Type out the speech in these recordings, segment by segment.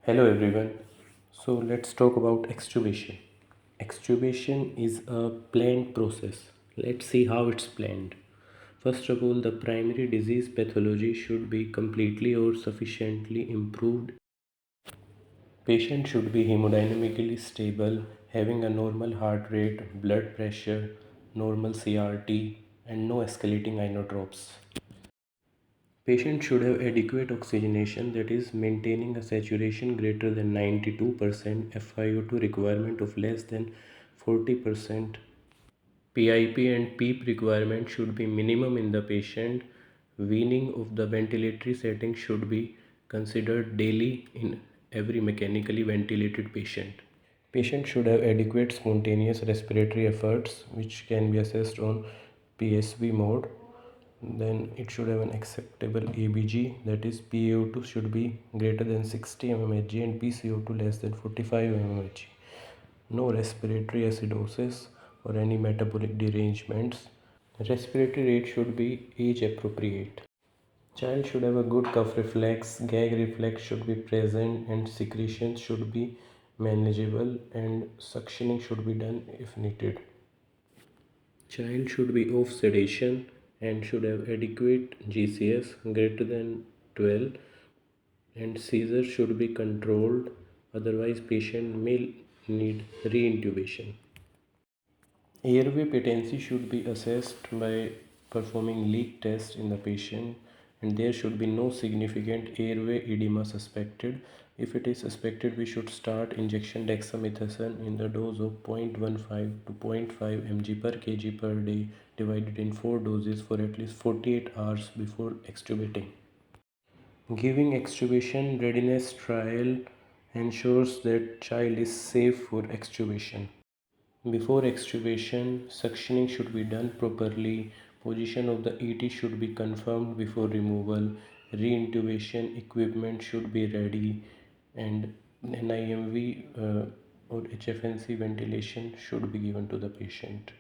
Hello everyone. So let's talk about extubation. Extubation is a planned process. Let's see how it's planned. First of all, the primary disease pathology should be completely or sufficiently improved. Patient should be hemodynamically stable, having a normal heart rate, blood pressure, normal CRT, and no escalating inotropes. Patient should have adequate oxygenation, that is maintaining a saturation greater than 92%, FiO2 requirement of less than 40%. PIP and PEEP requirement should be minimum in the patient. Weaning of the ventilatory setting should be considered daily in every mechanically ventilated patient. Patient should have adequate spontaneous respiratory efforts which can be assessed on PSV mode. Then it should have an acceptable ABG, that is PaO2 should be greater than 60 mmHg and PCO2 less than 45 mmHg. No respiratory acidosis or any metabolic derangements. Respiratory rate should be age appropriate. Child should have a good cough reflex, gag reflex should be present, and secretions should be manageable, and suctioning should be done if needed. Child should be off sedation and should have adequate GCS greater than 12, and seizure should be controlled, otherwise patient may need reintubation. Airway patency should be assessed by performing leak test in the patient, and there should be no significant airway edema suspected. If it is suspected, we should start injection dexamethasone in the dose of 0.15 to 0.5 mg per kg per day divided in 4 doses for at least 48 hours before extubating. Giving extubation readiness trial ensures that child is safe for extubation. Before extubation, suctioning should be done properly. Position of the ET should be confirmed before removal. Reintubation equipment should be ready, and NIMV or HFNC ventilation should be given to the patient.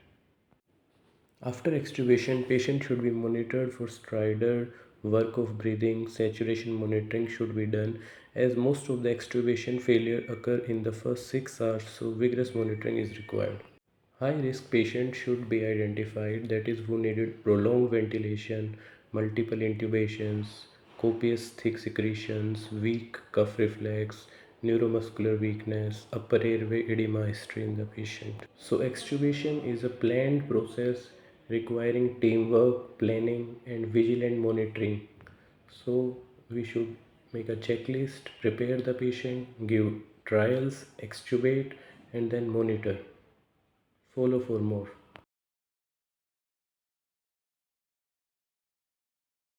After extubation, patient should be monitored for stridor, work of breathing, saturation monitoring should be done, as most of the extubation failure occur in the first 6 hours, so vigorous monitoring is required. High risk patients should be identified, that is who needed prolonged ventilation, multiple intubations, copious thick secretions, weak cough reflex, neuromuscular weakness, upper airway edema history in the patient. So extubation is a planned process requiring teamwork, planning and vigilant monitoring. So we should make a checklist, prepare the patient, give trials, extubate and then monitor. Follow for more.